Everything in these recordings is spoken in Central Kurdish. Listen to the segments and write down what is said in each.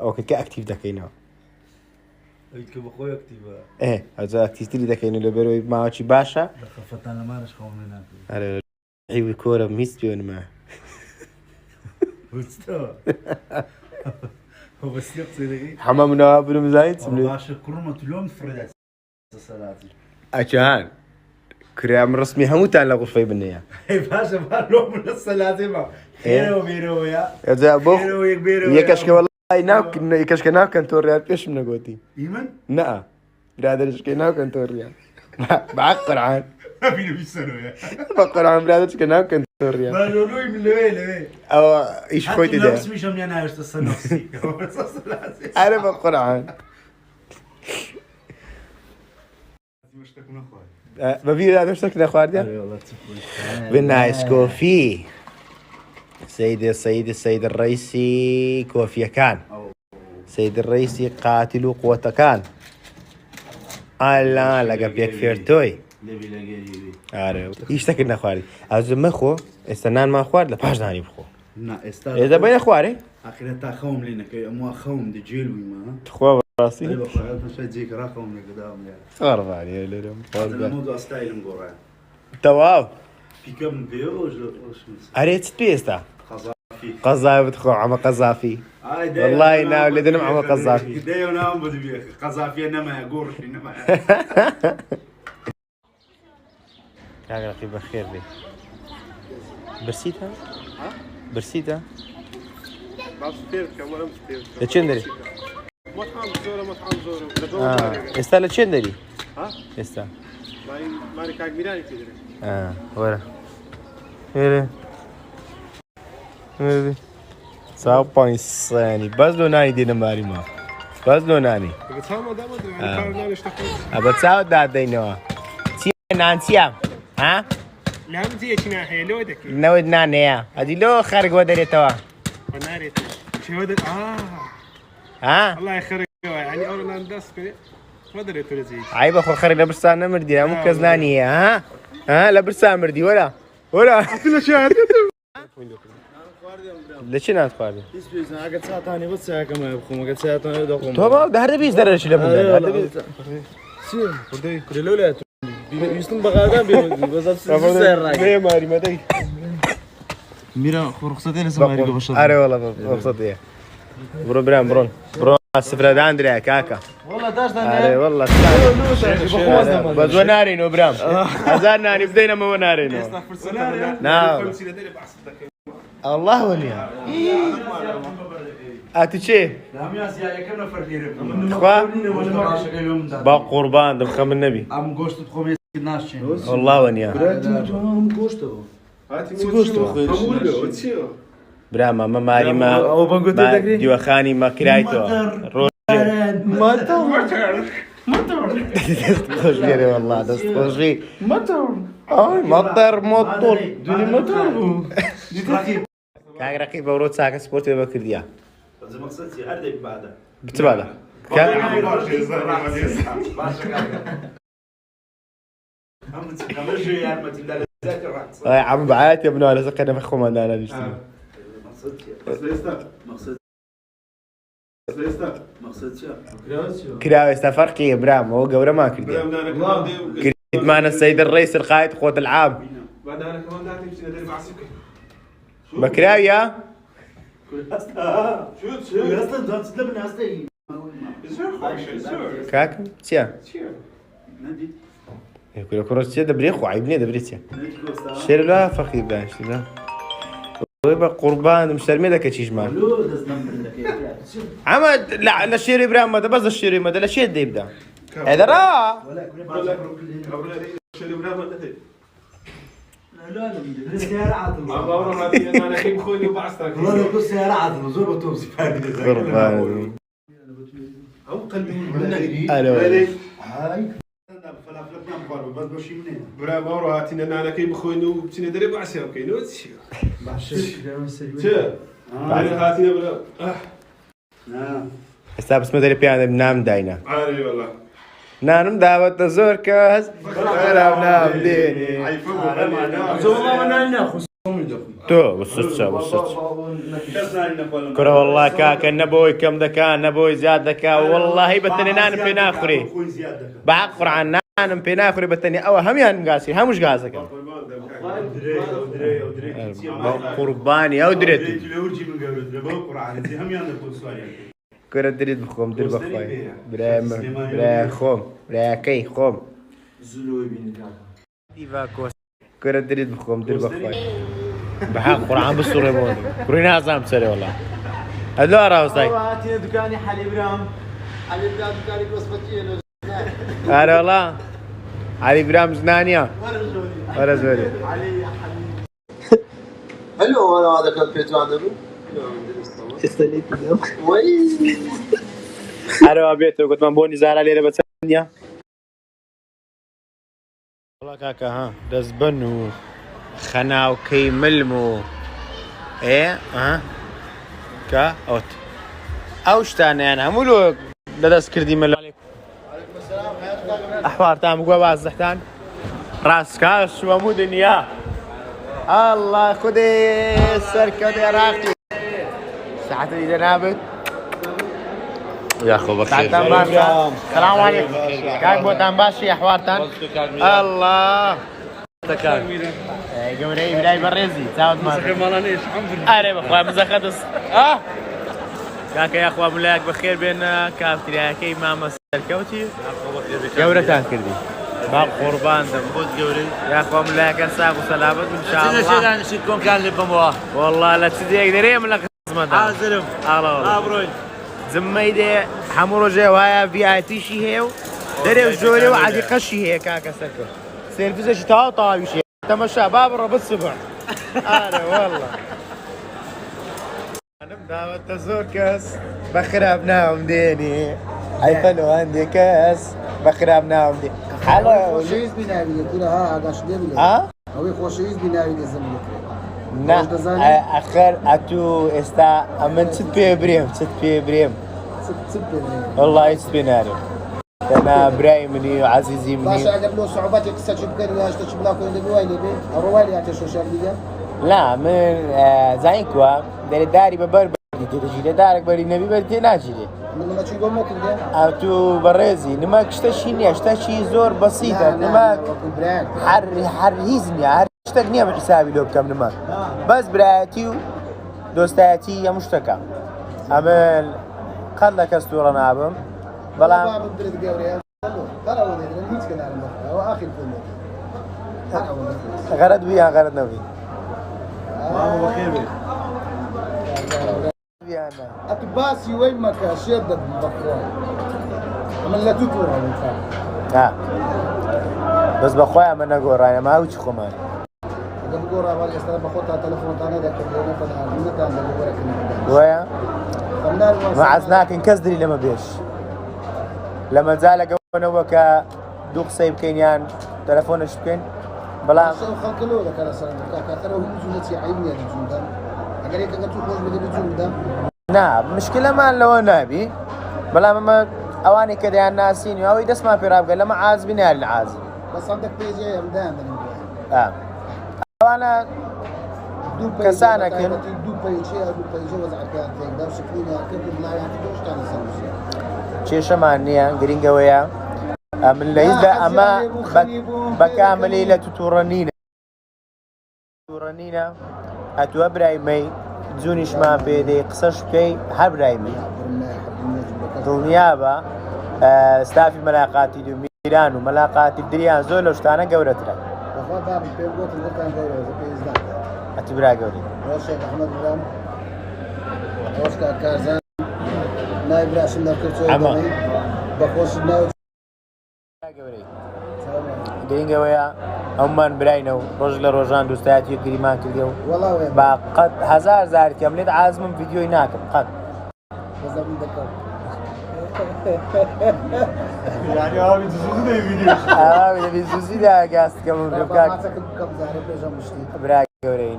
ئەوکە کە ئەکتیڤ دەکەینەوە ئەیکە بەخۆی ئەکتیڤە ئەوجا ئەکتیڤتری دەکەین لە بەرەوەی ماوەی باشە خەفەتان لە مارش خەوم ناکەی ئەرێ هیوی کۆرە میست پێوەنمە بەستی قسەی دەکەی هەمە منەوە برم زایت باشە کوڕمە تو لۆم فرێدات سەلاتی ئەچان کرام ڕسمی هەمووتان لە غوفەی بنەیە باشە با لۆم لە سەلاتی بە خێرەوە بێرەوەیە ئەجا بۆ خێرەوە یەک بێرەوە یەکەشکە وەڵای یەکەشکە ناوکەن تۆڕیان پێشم نەگوتی ئیمن نە برادرشکە ناوکەن تۆڕیان بەعەق قورعان بینە بیسەرەوەیە بە قورعان برادرشکە ناوکەن تۆڕیان باژۆلۆی من لەوێ ئەوە ئیش خۆی حتی دەدە نەوسمیشم نیان ناوێشتە سەنەوسی ئەرە بە قورعان بەبیرا دەشتێک نەخواردیان بنایس کۆفی سەید ڕیسی کۆفیەکان سەید ڕیسی قاتیل و قووەتەکان ئالا لەگە پێک فێرتۆی ئارە هیچ شتێکت نەخواردی ئازم مەخۆ ئێستا نانمان خوارد لە پاش نانی بخۆ ئێستا بەیە خوارێ ئاخرە تا خەوم لێ نەکەی ئەموا خەوم دەجێل بوویمە خوا بەڕاستی جێکڕا خەوم لێکداوم لێ خەڕبانیە لێرەم ئەستایلم گۆڕە تەواو پیکەم پێوەش ئەرێ چ پێ ئێستا قەزای بتخۆ ئەمە قەزافی والله ناو لێ دەنم ئەمە قەزافی دەیە ناوم بۆ دەبێ قەزافیە نەمایە گۆڕشی نەمایە کاگڕقی بەخێر بێ برسیتە برسیتە لە چێن دەری ئێستا لە چێن دەری ئێستا وەرە چاو پانیسانی بەس لۆ نانی دێنە ماریمە بەس لۆ نانی ئەبە چاوت دادەینەوە چی نان چیە ها لامزیەکی ناهەیە لەوە دەکەی نەوت نانەیە ئەدی لۆ خەرگەوە دەرێتەوە نارێت چێوە دەت ها وڵای خەرەوە ینی ئەو نان دەست کرێ وە دەرێت لە جێی ئای بەخۆ خەرگ لە برسان نەمردی هەموو کەس نانیە ها لە برسان مردی وەرە وەرە لە شار لە چی نان خواردی ئەگە چاتانی بە چاکەمە بخۆم ئەگە چاتانە دەخۆم تۆ بە هەردەبیست دەرەشی لە بندە لەولات ویستم بەغادان بێ ماریمەدەی میرە خۆڕخسەتێ لە سەماریگە بەش ئارێ وەڵە ڕخسەتەیە بڕۆ برام بڕۆن بڕۆ سفرەدان درای کاکە ئارێ وەڵە بە زۆر نارێنەوە برام هەزار نانی بدەینەمەوە نارێنەوە الله وەلیە ئاتی چێ خوا با قوربان دەمخە من نەبی ئەم گۆشتت خۆم ناشێن والله وەنیە گۆشتەوە برام ئەمە ماریمە دیوەخانی مەکرایتەوە دەست خۆش لێرێ والله دەست خۆشی مەتەر مۆتۆر دوێنێ مەتەر بوو کاگڕقی بەڕۆ چاکە سپۆرتێ بە کردیا بچ بادا عم بعات يا ابنو على سقنا في خمان انا نشتري كراوي استفرقي يا برام هو قبره ما كردي كريت معنا السيد الرئيس القائد قوة العام بكراوي يا كاك تيا يقول لك روسيا دبريخ وعيبني دبريتيا شير لا فخي باش لا ويبقى قربان مشترمي داك شي جمال عمد لا لا شيري ابراهيم ما بس الشيري ما لا شي يبدا هذا راه شيري ابراهيم لا سيارة عاطل أنا خيم خويني وبعثتك والله لو سيارة عاطل زور بتوبسي فادي قربان أو قلبي من ألو هاي فلافلنا مقاربة بس بشي منين برا باورو هاتينا نانا كي بخوينو بتينا دري بعسي اوكي نو تشي بعد هاتينا برا استاب اسمه دري بيان نام داينا عاري والله نانم دعوت زور كاس نام ديني زور ما نانا خصوم يدخل تو بالصدفة كره والله كاكا نبوي كم دكان نبوي زياد دكا والله بتني نان في ناخري بعقر عن نان في ناخري بتني أو هم يعني قاسي هم مش قاسك قرباني أو دريت كره دريت بخوم در بخوي برا خوم برا كي خوم كره دريت بخوم در بخوي بحق قرآن بالصورة موني كورينا عزام سري والله هدلو أراو ساي هاتي دكاني حليب رام حليب رام دكاني بسبتية هذا والله علي برام زنانيا ورا زولي علي يا حبيبي حلو انا هذا كان بيتو عندكم استنيت اليوم وي أنا بيتو كنت مبوني زهرة ليلة بتسنيا والله كاكا ها دزبنو خناو كي ملمو ايه ها كا اوت اوشتاني انا مولو ددس كردي ملو عليكم احوار تام قوا بعض زحتان راس كاش ومود نيا الله خدي السركة يا راقي ساعة اللي نابت يا اخو بخير السلام عليكم كاك بوتان باشي احوار تان الله تكان قمري بلاي بريزي تعود ما مالانيش اري بخوا مزخدس كاكا يا اخوة ملاك بخير بين كافتي ياكي ماما الكوتي قورة كان كردي باق قربان دمبوز قوري يا اخوة ملاك انساق وسلامت ان شاء الله تنسي نسيتكم كان اللي بمواه والله لا تسيدي يقدر يملك خدمة عازلم بروي زميدي حمرو جاي وهاي في اي بي شي هيو دري وجولي وعادي قشي هي كاكا سكر سيلفزة شتاو طاوي شي تمشى باب الربط سبع انا والله انا بداوة تزور كاس بخربناهم ديني حيفنوا عندي كاس بخربناهم ديني حلو خوشیز بینایی تو ها آگاش نمی‌له ها اوی خوشیز بینایی زمین نه اخر اتو استا امن ست بي بريم والله يستبيناري انا برايمني وعزيزي مني باش قبل صعوبات قصه شبكه واش تشبلا كل دوالي بي الروالي على السوشيال ميديا لا من زاينكوا داري ببر تجي دارك بري نبي برتي ناجي لما تشوفوا ممكن ده او بريزي نما كشتشيني اشتشي زور بسيطه نما حر هيزني حر اشتغني بحسابي لو بكم نما بس براتي دوستاتي يا مشتكى عمل قال لك اسطوره نابم بلا باب درد قوري ترى ودي هيك كده هو اخر كله غرض بيها غرض نبي ما بخير أتباسي وين ما كاشيدة بخوان أما لا تطور ها بس بخويا من نقول راينا ما هوش خمان إذا بقول رأي استلم بخوتها تلفون تاني ذاك اليوم فأنا من كان بقول لك ويا ما عزناك انكسدري لما بيش لما زال قونا وكا دوق سيب كينيان تلفونش بكين بلا شو خلقلو لك أنا سلام كاكا هم زوجتي عيبني أنا زوجتي أقول لك أنت تخرج بدي زوجتي نعم مشكلة ما لو نبي بلا ما أواني كده الناس يني أو يدس ما في راب قال لما عازبين يا العازب بس عندك بيجي مدام أنا كسانة كن دوبي وزع كان تقدر شكلنا كيف لا يعني دوش كان يسوي شيء شمانية جرينجا ويا من ليزة أما بكامل إلى تورنينا أتو إبراهيمي زونيش ما بيدي قصش بكي هر إبراهيمي دنيابا ستافي ملاقاتي دو ميران وملاقاتي دريان زولو شتانا قورت لك وخا باب البيبوت اللي كان قوري زي أتبرا قوري الشيخ أحمد برام وشكا كارزان نايب راشد ناكرتو عما بخوش الناوج گرینگە وەیە ئەومان براینە و ڕۆژ لە ڕۆژان دوستایەتی گریمان کردێ و با قەت هەزار زارکەم لێت عازمم ڤیدیۆی ناکەم قەت ئاوی زوزی داگاستکەم برا گەورەی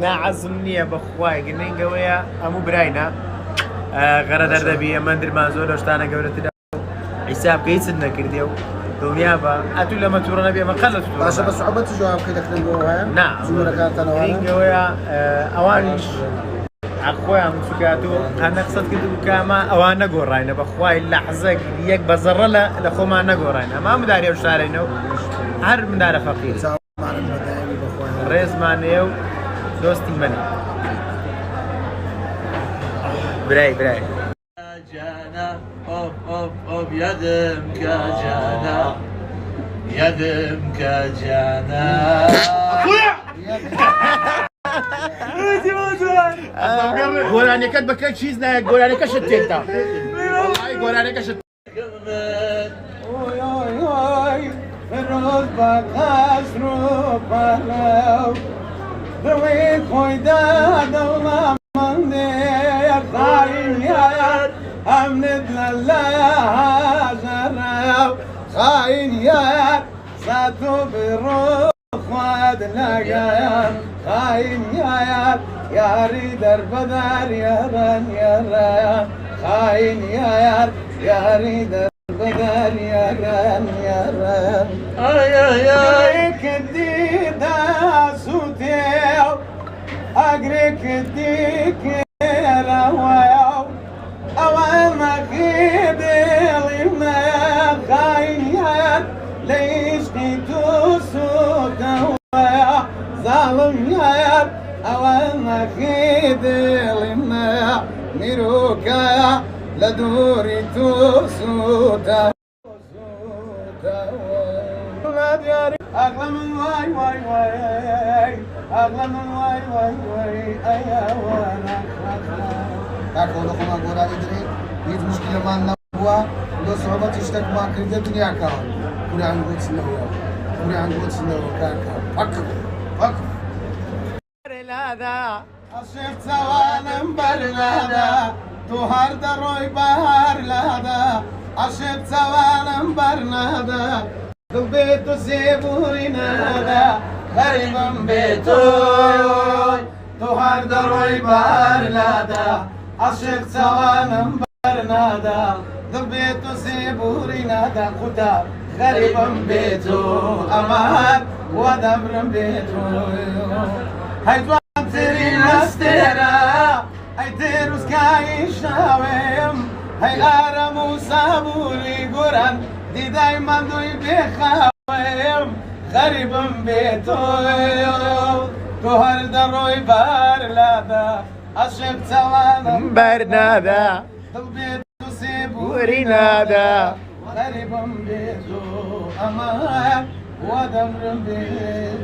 نعزم نییە بەخوای گرنگە وەیە هەموو براینە غەرە دەردەبی ئەمە دەرمان زۆر لە شتانە گەورەتردا حیساب کەی چن نەکردێ و دنيا با أتو لما تورنا بيا ما قلت باشا بس صعوبة جواب كده كده نعم زورة كانت أنا رينجا ويا أوانش أخويا مسكاتو أنا قصد كده كاما أوانا جوراينا بخواي لحظة يك بزر لا لخو ما نجوراينا ما مداري وشارينو هر مدار فقير معنا المدائن بأخوان رئيس مانيو دوستي مني براي جانا اوب يدم كجانا يدم كجانا قول أنا كاتبة كل شيء قول أنا كشتيت والله قول أنا كشتيت الروز بقاس رو بلو دوي خويدا دولا من يا خاين يا امند لله زراو خاين يا ساتو بروح خاد لقايا خاين يا ريد البدر يا ران خاين يا ريد بدر يا ران اي كديدا سوتيو اجريك ديك راواو اوان ما خيدي ما خاين ليش كنتو سوتو ظالم يا اوان ما خيدي ما ميروكا لدوري توسوتا أغلى من واي أغلى من واي أيا وانا أقول لكم أقول على إدري يد مشكلة ما نبوا لو صعوبة تشتك ما كريدة الدنيا كان كوري عن قوت سنو كاكا فك هذا أشفت سوانا برنادا توهر دروي بار لادا أشفت سوانا برنادا بيتو سيبوري نادا غريبا بيتو توهر دروي بار لادا أشفت سوانا برنادا بيتو سيبوري نادا خدا غريبا بيتو أمان ودمر بيتو هيدوان تري نستيرا هاي تيروس كاي شاويم هاي آرامو سابوري قران دي دايما دوي بخاويم غريبا بيتو توهر دروي بار لادا أشب سوانا برنادا بيتو سيبوري وري نادا غريبا بيتو أمان ودمر بيتو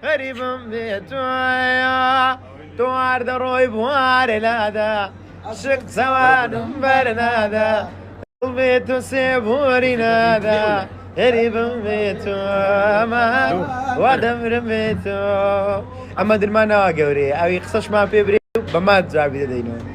غريب بيتويا توار دروي بوار لادا عشق سوان برنادا بيتو سيبوري نادا غريب بيتو امان ودمر بيتو اما درمانا قوري او يقصش ما بيبري بما تزعبي دينو